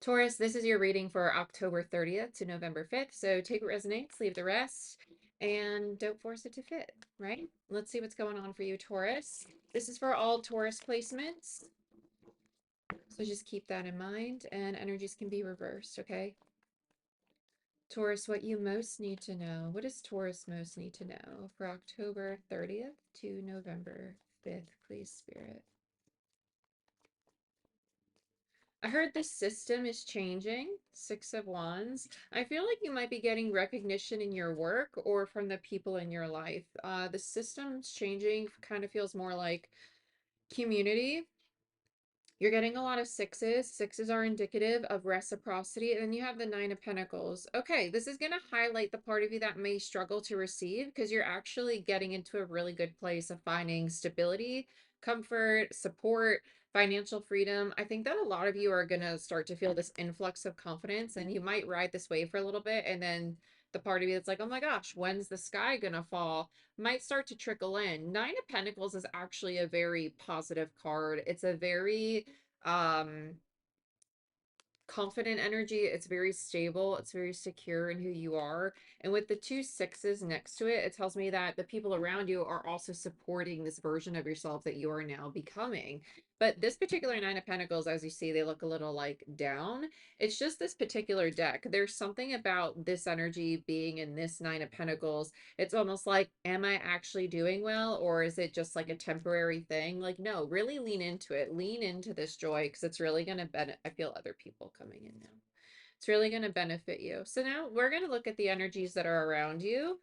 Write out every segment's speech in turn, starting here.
Taurus, this is your reading for October 30th to November 5th. So take what resonates, leave the rest, and don't force it to fit, right? Let's see what's going on for you, Taurus. This is for all Taurus placements. So just keep that in mind, and energies can be reversed, okay? Taurus, what you most need to know. What does Taurus most need to know for October 30th to November 5th, please, Spirit? I heard the system is changing. Six of Wands. I feel like you might be getting recognition in your work or from the people in your life. The system's changing, kind of feels more like community. You're getting a lot of sixes. Sixes are indicative of reciprocity. And then you have the Nine of Pentacles. Okay, this is going to highlight the part of you that may struggle to receive because you're actually getting into a really good place of finding stability, comfort, support, financial freedom. I think that a lot of you are going to start to feel this influx of confidence, and you might ride this wave for a little bit. And then the part of you that's like, oh my gosh, when's the sky going to fall? Might start to trickle in. Nine of Pentacles is actually a very positive card. It's a very um confident energy. It's very stable. It's very secure in who you are. And with the two sixes next to it, it tells me that the people around you are also supporting this version of yourself that you are now becoming. But this particular Nine of Pentacles, as you see, they look a little like down. It's just this particular deck. There's something about this energy being in this Nine of Pentacles. It's almost like, am I actually doing well? Or is it just like a temporary thing? Like, no, really lean into it. Lean into this joy because it's really going to benefit. I feel other people coming in now. It's really going to benefit you. So now we're going to look at the energies that are around you.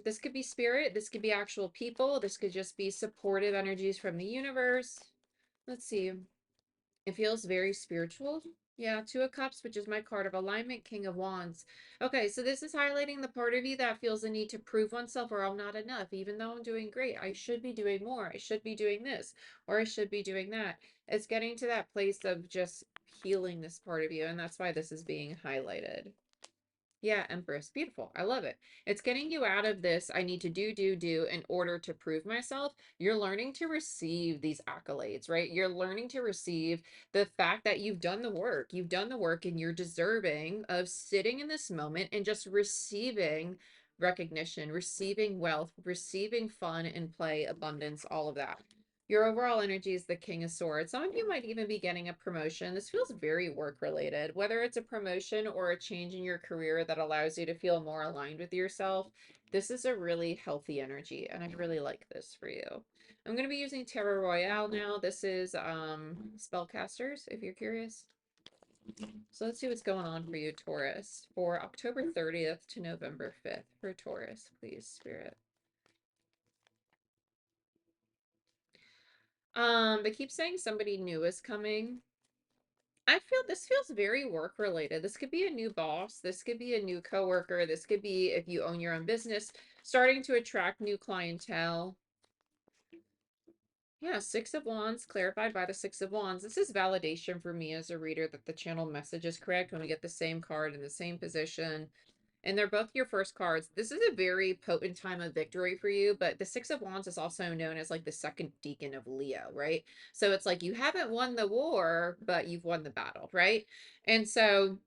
This could be spirit. This could be actual people. This could just be supportive energies from the universe. Let's see. It feels very spiritual. Yeah, Two of Cups, which is my card of alignment, King of Wands. Okay, so this is highlighting the part of you that feels the need to prove oneself, or I'm not enough. Even though I'm doing great, I should be doing more. I should be doing this, or I should be doing that. It's getting to that place of just healing this part of you, and that's why this is being highlighted. Yeah, Empress. Beautiful. I love it. It's getting you out of this, I need to do in order to prove myself. You're learning to receive these accolades, right? You're learning to receive the fact that you've done the work. You've done the work and you're deserving of sitting in this moment and just receiving recognition, receiving wealth, receiving fun and play, abundance, all of that. Your overall energy is the King of Swords. Some of you might even be getting a promotion. This feels very work related, whether it's a promotion or a change in your career that allows you to feel more aligned with yourself. This is a really healthy energy, and I really like this for you. I'm going to be using Terra Royale now. This is Spellcasters, if you're curious. So let's see what's going on for you, Taurus, for October 30th to November 5th for Taurus, please, Spirit. They keep saying somebody new is coming. I feel this feels very work related. This could be a new boss. This could be a new coworker. This could be, if you own your own business, starting to attract new clientele. Yeah, Six of Wands, clarified by the Six of Wands. This is validation for me as a reader that the channel message is correct when we get the same card in the same position. And they're both your first cards. This is a very potent time of victory for you, but the Six of Wands is also known as like the second deacon of Leo, right? So it's like you haven't won the war, but you've won the battle, right? And so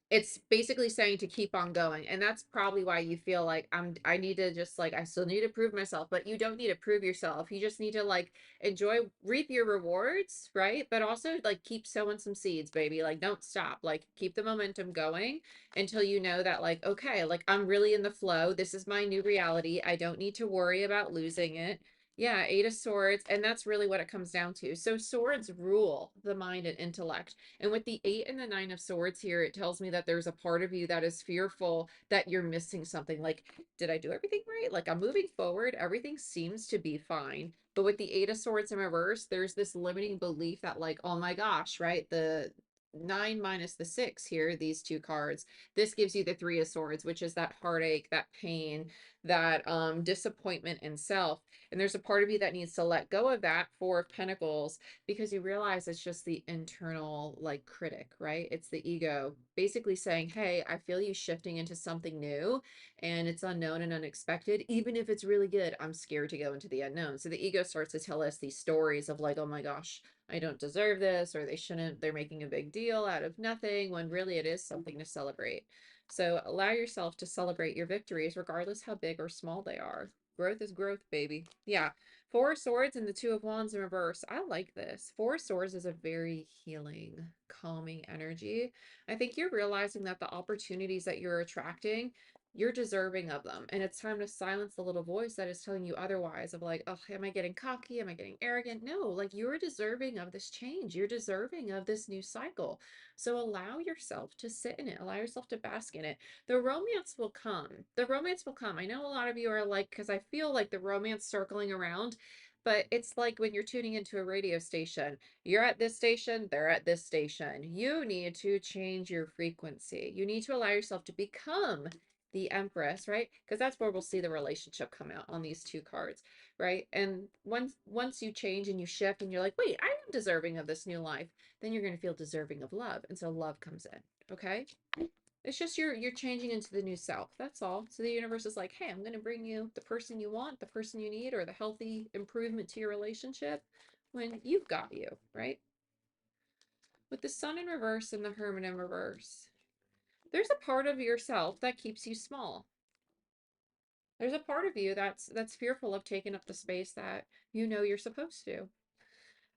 it's basically saying to keep on going, and that's probably why you feel like I need to just like I still need to prove myself, but you don't need to prove yourself. You just need to like enjoy, reap your rewards, right? But also like keep sowing some seeds, baby. Like don't stop, like keep the momentum going until you know that like okay, like I'm really in the flow. This is my new reality. I don't need to worry about losing it. Yeah, Eight of Swords, and that's really what it comes down to. So swords rule the mind and intellect. And with the Eight and the Nine of Swords here, it tells me that there's a part of you that is fearful that you're missing something. Like, did I do everything right? Like, I'm moving forward. Everything seems to be fine. But with the Eight of Swords in reverse, there's this limiting belief that, like, oh my gosh, right? The nine minus the six here, these two cards, this gives you the Three of Swords, which is that heartache, that pain, that disappointment in self. And there's a part of you that needs to let go of that Four of Pentacles, because you realize it's just the internal like critic, right? It's the ego basically saying, hey, I feel you shifting into something new and it's unknown and unexpected. Even if it's really good, I'm scared to go into the unknown. So the ego starts to tell us these stories of like, oh my gosh, I don't deserve this, or they shouldn't, they're making a big deal out of nothing, when really it is something to celebrate. So allow yourself to celebrate your victories, regardless how big or small they are. Growth is growth, baby. Yeah. Four of Swords and the Two of Wands in reverse. I like this. Four of Swords is a very healing, calming energy. I think you're realizing that the opportunities that you're attracting, you're deserving of them. And it's time to silence the little voice that is telling you otherwise, of like, oh, am I getting cocky? Am I getting arrogant? No, like, you're deserving of this change. You're deserving of this new cycle. So allow yourself to sit in it. Allow yourself to bask in it. The romance will come. The romance will come. I know a lot of you are like, because I feel like the romance circling around, but it's like when you're tuning into a radio station, you're at this station, they're at this station. You need to change your frequency. You need to allow yourself to become the Empress, right? Because that's where we'll see the relationship come out on these two cards, right? And once you change and you shift and you're like, wait, I am deserving of this new life, then you're going to feel deserving of love. And so love comes in, okay? It's just you're changing into the new self. That's all. So the universe is like, hey, I'm going to bring you the person you want, the person you need, or the healthy improvement to your relationship when you've got you, right? With the Sun in reverse and the Hermit in reverse, there's a part of yourself that keeps you small. There's a part of you that's fearful of taking up the space that you know you're supposed to.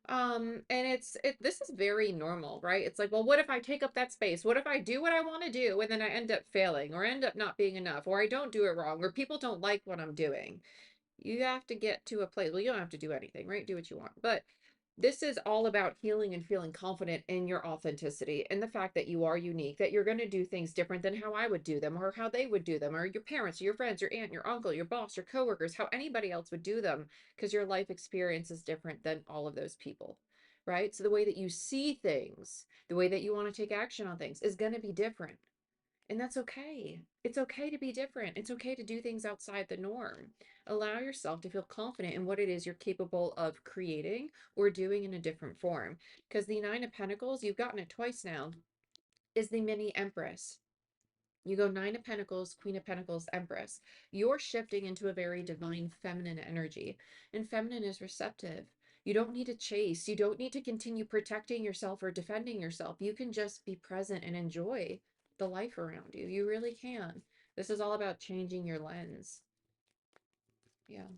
And this is very normal, right? It's like, well, what if I take up that space? What if I do what I want to do and then I end up failing, or end up not being enough, or I don't do it wrong, or people don't like what I'm doing? You have to get to a place, well, you don't have to do anything, right? Do what you want. But this is all about healing and feeling confident in your authenticity and the fact that you are unique, that you're going to do things different than how I would do them, or how they would do them, or your parents, or your friends, your aunt, your uncle, your boss, your coworkers, how anybody else would do them, because your life experience is different than all of those people, right? So the way that you see things, the way that you want to take action on things is going to be different. And that's okay. It's okay to be different. It's okay to do things outside the norm. Allow yourself to feel confident in what it is you're capable of creating or doing in a different form. Because the Nine of Pentacles, you've gotten it twice now, is the mini Empress. You go Nine of Pentacles, Queen of Pentacles, Empress. You're shifting into a very divine feminine energy. And feminine is receptive. You don't need to chase. You don't need to continue protecting yourself or defending yourself. You can just be present and enjoy the life around you. You really can. This is all about changing your lens. Yeah.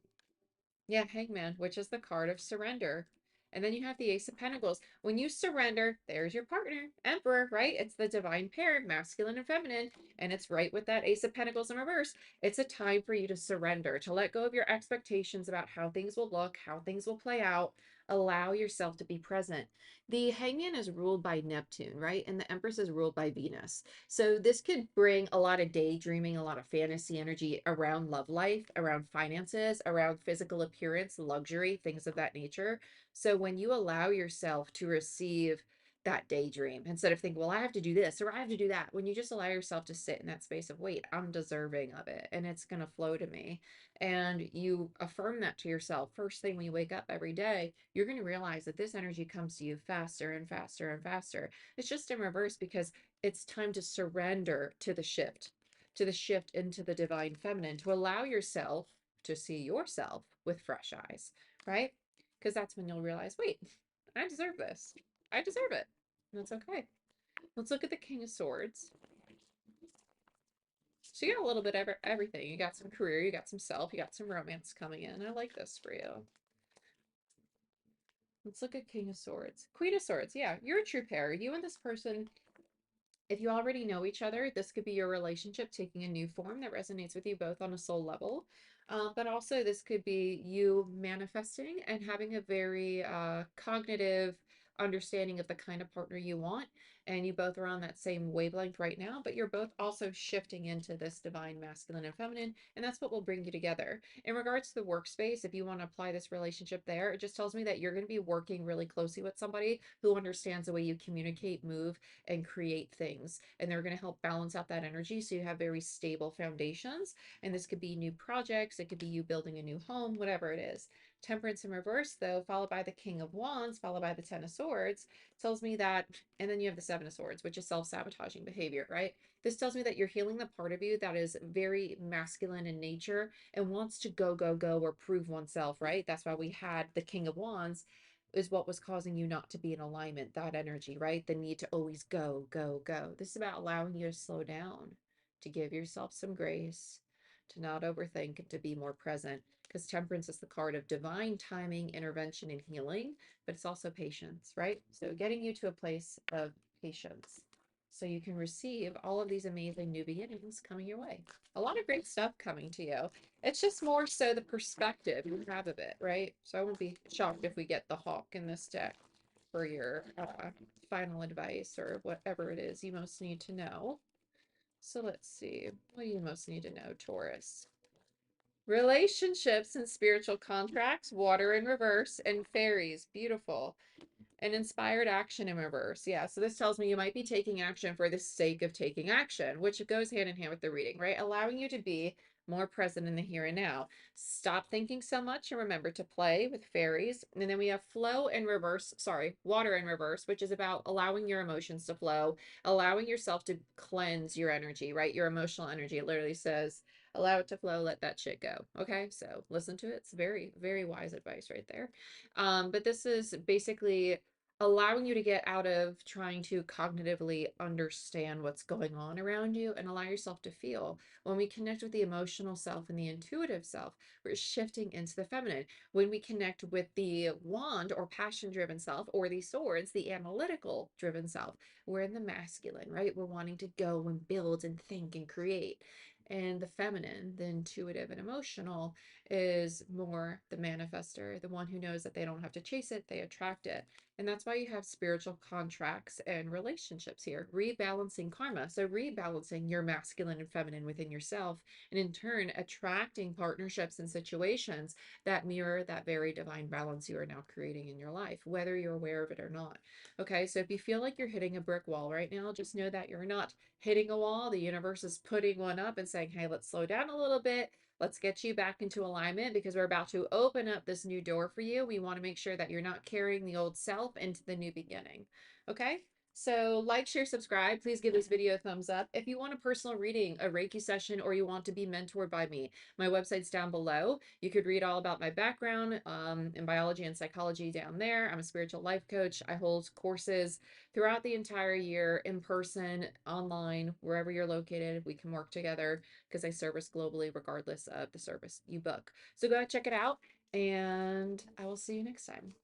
Yeah, Hangman, which is the card of surrender. And then you have the Ace of Pentacles. When you surrender, there's your partner, Emperor, right? It's the divine pair, masculine and feminine, and it's right with that Ace of Pentacles in reverse. It's a time for you to surrender, to let go of your expectations about how things will look, how things will play out. Allow yourself to be present. The Hangman is ruled by Neptune, right? And the Empress is ruled by Venus. So this could bring a lot of daydreaming, a lot of fantasy energy around love life, around finances, around physical appearance, luxury, things of that nature. So when you allow yourself to receive that daydream, instead of thinking, well, I have to do this or I have to do that, when you just allow yourself to sit in that space of, wait, I'm deserving of it and it's going to flow to me. And you affirm that to yourself first thing when you wake up every day, you're going to realize that this energy comes to you faster and faster and faster. It's just in reverse because it's time to surrender to the shift into the divine feminine, to allow yourself to see yourself with fresh eyes, right? Because that's when you'll realize, wait, I deserve this. I deserve it. And that's okay. Let's look at the King of Swords. So you got a little bit of everything. You got some career, you got some self, you got some romance coming in. I like this for you. Let's look at King of Swords. Queen of Swords, yeah, you're a true pair. You and this person, if you already know each other, this could be your relationship taking a new form that resonates with you both on a soul level. But also this could be you manifesting and having a very cognitive, understanding of the kind of partner you want, and you both are on that same wavelength right now, but you're both also shifting into this divine masculine and feminine, and that's what will bring you together. In regards to the workspace, if you want to apply this relationship there, it just tells me that you're going to be working really closely with somebody who understands the way you communicate, move, and create things, and they're going to help balance out that energy so you have very stable foundations. And this could be new projects, it could be you building a new home, whatever it is. Temperance in reverse, though, followed by the King of Wands, followed by the Ten of Swords, tells me that, and then you have the Seven of Swords, which is self-sabotaging behavior, right? This tells me that you're healing the part of you that is very masculine in nature and wants to go, go, go, or prove oneself, right? That's why we had the King of Wands, is what was causing you not to be in alignment, that energy, right? The need to always go, go, go. This is about allowing you to slow down, to give yourself some grace, to not overthink, and to be more present. Because temperance is the card of divine timing, intervention, and healing, but it's also patience, right? So getting you to a place of patience so you can receive all of these amazing new beginnings coming your way. A lot of great stuff coming to you. It's just more so the perspective you have of it, right? So I won't be shocked if we get the hawk in this deck for your final advice or whatever it is you most need to know. So let's see. What do you most need to know, Taurus? Relationships and spiritual contracts, water in reverse, and fairies. Beautiful. And inspired action in reverse. Yeah, so this tells me you might be taking action for the sake of taking action, which goes hand in hand with the reading, right? Allowing you to be more present in the here and now. Stop thinking so much and remember to play with fairies. And then we have flow in reverse, sorry, water in reverse, which is about allowing your emotions to flow, allowing yourself to cleanse your energy, right? Your emotional energy. It literally says, allow it to flow, let that shit go. Okay, so listen to it. It's very, very wise advice right there. But this is basically allowing you to get out of trying to cognitively understand what's going on around you and allow yourself to feel. When we connect with the emotional self and the intuitive self, we're shifting into the feminine. When we connect with the wand or passion driven self, or the swords, the analytical driven self, we're in the masculine, right? We're wanting to go and build and think and create. And the feminine, the intuitive and emotional, is more the manifester, the one who knows that they don't have to chase it, they attract it. And that's why you have spiritual contracts and relationships here, rebalancing karma. So, rebalancing your masculine and feminine within yourself, and in turn, attracting partnerships and situations that mirror that very divine balance you are now creating in your life, whether you're aware of it or not. Okay, so if you feel like you're hitting a brick wall right now, just know that you're not hitting a wall. The universe is putting one up and saying, hey, let's slow down a little bit. Let's get you back into alignment because we're about to open up this new door for you. We want to make sure that you're not carrying the old self into the new beginning. Okay? So like, share, subscribe. Please give this video a thumbs up. If you want a personal reading, a Reiki session, or you want to be mentored by me, my website's down below. You could read all about my background in biology and psychology down there. I'm a spiritual life coach. I hold courses throughout the entire year, in person, online, wherever you're located. We can work together because I service globally regardless of the service you book. So go ahead, check it out, and I will see you next time.